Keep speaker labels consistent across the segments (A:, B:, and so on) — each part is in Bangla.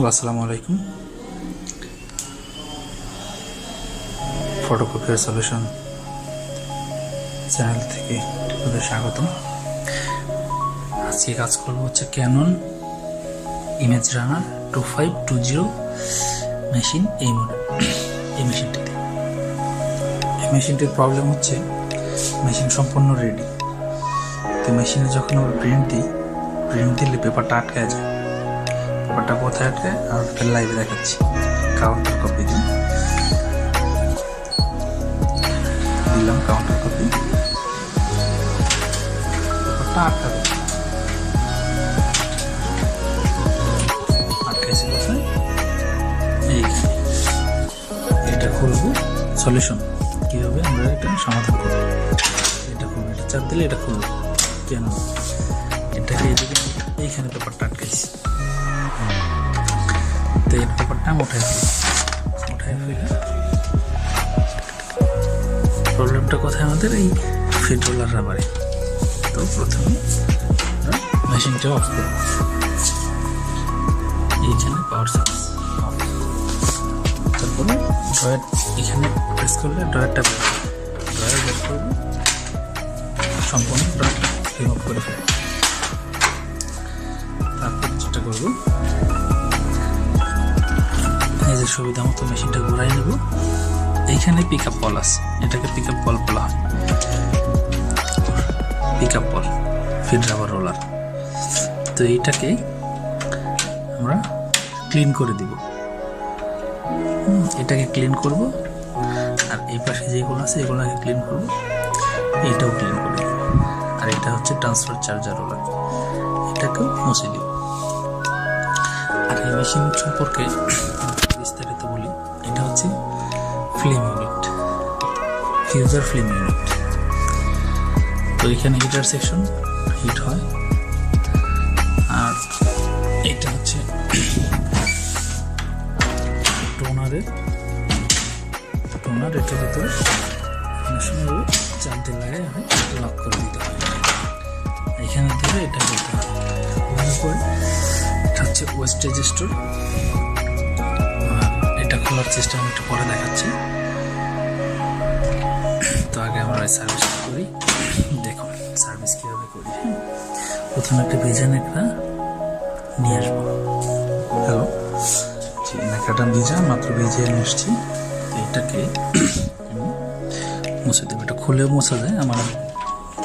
A: আসসালামু আলাইকুম। ফটোকপিয়ার সলিউশন চ্যানেল থেকে আপনাদের স্বাগতম। আজকে কাজ করবো হচ্ছে ক্যানন ইমেজ রানার 2520 মেশিন। এই মেশিনটিতে মেশিনটির প্রবলেম হচ্ছে মেশিন সম্পূর্ণ রেডি, তো মেশিনে যখন আমরা প্রিন্ট দিলে পেপারটা আটকে যায়। পেপারটা কোথায় আটকে আর লাইভে দেখাচ্ছি। কাউন্টার কপি দিলাম, কাউন্টার কপি, পেপারটা আটকাইছে কোথায়? এইখানে। এটা খুলবো, সলিউশন কীভাবে আমরা এটা সমাধান করবো। এটা খুলবো, এটা চাপ দিলে এটা খুলবো। কেন এটাকে এদিকে এইখানে পেপারটা আটকাইছি, তো এই পেপারটা উঠাই ফেলে প্রবলেমটা কোথায় আমাদের এই ফিড রোলার রাবারে। তো প্রথমে মেশিনটা অফ করব। এইখানে পাওয়ার সোর্স অফ, তারপরে ড্রয়ার এখানে প্রেস করলে ড্রয়ার বের করবো, সম্পূর্ণ ড্রয়ারটা রিমুভ করে ফেলবো। তারপর যেটা করবো, এই যে সুবিধা মতো মেশিনটা ঘুরাই নেব। এইখানে পিক আপ বল আছে, এটাকে পিক আপ বল বলা হয়। পিক আপ বল ফিড রাবার রোলার। তো এইটাকে আমরা ক্লিন করে দিব। এটাকে ক্লিন করব, আর এই পাশে যেগুলো আছে এগুলোকে ক্লিন করব, এইটাও ক্লিন করে দেব। আর এটা হচ্ছে ট্রান্সফার চার্জার রোলার, এটাকেও মুছে দিব। আর এই মেশিন সম্পর্কে বিস্তারিত বলি। এটা হচ্ছে ফিল্ম ইউনিট, ফিউজার ফিল্ম ইউনিট। তো এখানে হিটার সেকশন হিট হয়, আর এটা হচ্ছে টোনার। এটার ভিতরে অনেক সময় চাপ দিয়ে লাগাই হয়, লক করে দিতে হয়। এখানে ধরে এটা করতে হয়। পরে এটা হচ্ছে ওয়েস্টেজ স্টোর। এটা খোলার চেষ্টা আমি একটু পরে দেখাচ্ছি। তো আগে আমরা সার্ভিস করি, দেখুন সার্ভিস কীভাবে করি। প্রথমে একটা ভেজা ন্যাকড়া নিয়ে আসবো। হ্যালো, ন্যাকড়াটা ভেজা, মাত্র ভেজে নিয়ে আসছি। এটাকে মুছে দেবো। এটা খুলেও মোছা যায়, আমার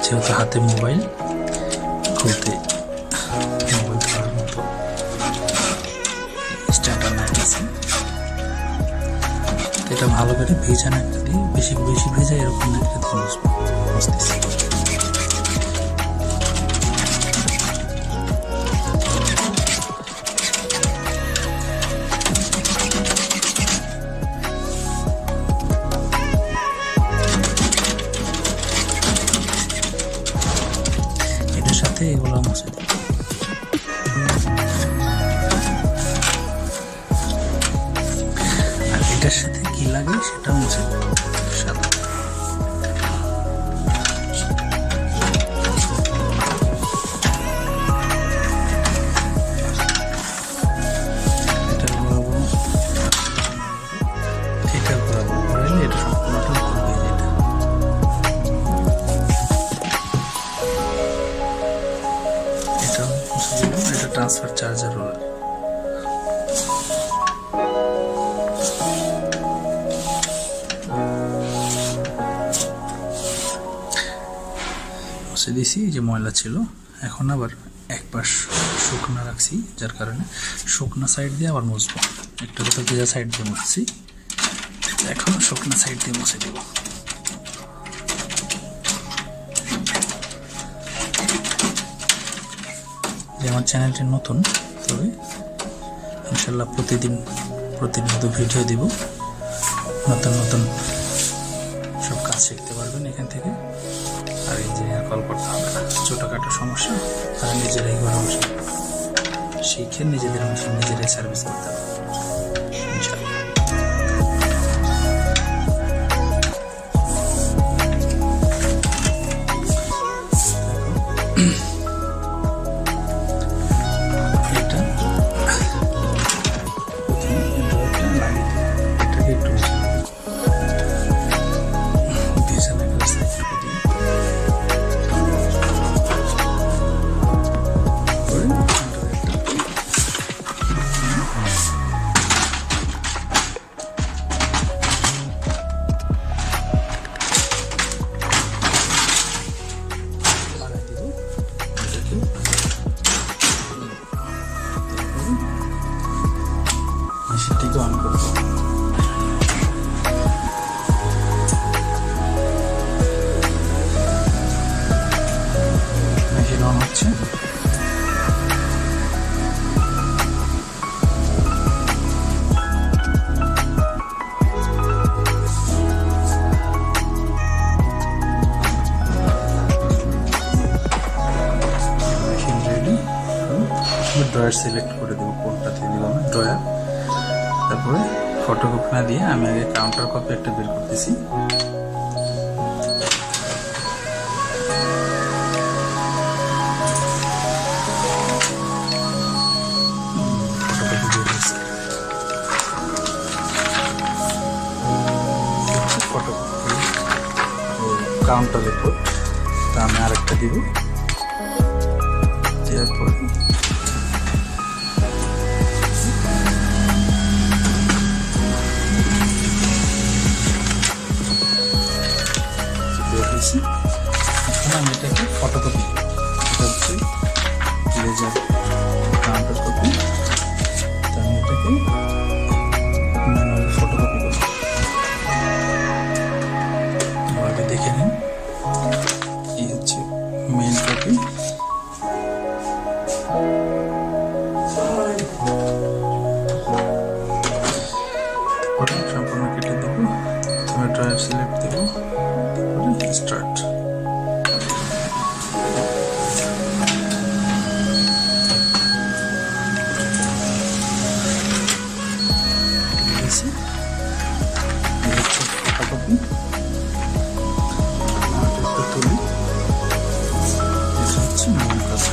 A: যেহেতু হাতে মোবাইল, খুলতে মোবাইল ধরার মতো স্ট্যান্ডার নাইট আছে। এটা ভালো করে ভেজা নাইটটা দিয়ে বেশি ভেজা এরকম নাইটটা দিয়ে মুছতেছি। এটার সাথে এগুলো মুছে দিই। আর এটার সাথে কি লাগে সেটাও মুছে দিই। সাদা এটা ঘোরাইলে এটা সম্পূর্ণটা ঘুরবে। এটা মুছে দিলাম। এটা ট্রান্সফার চার্জার রোলার। মুছে দিছি, যে ময়লা ছিল। এখন আবার এক পাশ শুকনো রাখছি, যার কারণে শুকনো সাইড দিয়ে আবার মুছবো। একটা কথা ভেজা সাইড দিয়ে মুছছি, এখন শুকনো সাইড দিয়ে মুছে দেব। যে আমার চ্যানেলটি নতুন, তবে ইনশাল্লাহ প্রতিনিয়ত ভিডিও দিব। নতুন সব কাজ শিখতে পারবেন এখান থেকে। আর এই যে কল করতে হবে না, ছোটোখাটো সমস্যা তারা নিজেরাই ঘরে বসে শিখে নিজেদের মেশিন নিজেরাই সার্ভিস করতে হবে ইনশাল্লাহ। এটা এটিকে অন করবো। মেশিন অন হচ্ছে। ড্রয়ার সিলেক্ট করে দেবো, কোনটাতে দিব আমি ড্রয়ার। তারপরে ফটোকপি না দিয়ে আমি আগে কাউন্টার কপি একটা বের করতেছি। ফটোকপি বের হয়েছে, ফটোকপি কাউন্টার রিপোর্ট। তা আমি আরেকটা দিব, দেওয়ার পরে এখন আমি এটাকে ফটোকপি, এটা হচ্ছে লেজার কাউন্টার কপি। তো আমি এটাকে ম্যানুয়ালি ফটোকপি করব। আগে দেখে নিন, এই হচ্ছে মেইন কপি। সম্পূর্ণ কেটে দেবো, তুমি ড্রয়ার সিলেক্ট দেবো, স্টার্ট। ফটোকপি তুলি, এটা হচ্ছে মেইন কপি,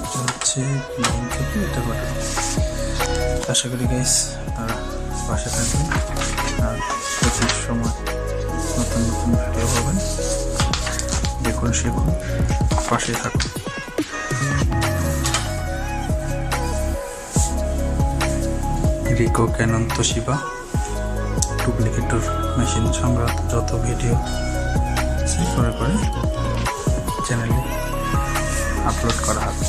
A: এটা হচ্ছে মেইন কপি, এটা ফটোকপি। আশা করি গাইস আপনারা পাশে থাকবেন আর প্রচুর সময় নতুন নতুন ভিডিও পাবেন। দেখুন, শিখুন, পাশে থাকুন। রিকো, ক্যানন, তোশিবা ডুপ্লিকেটর মেশিন সংক্রান্ত যত ভিডিও করে চ্যানেলে আপলোড করা হবে।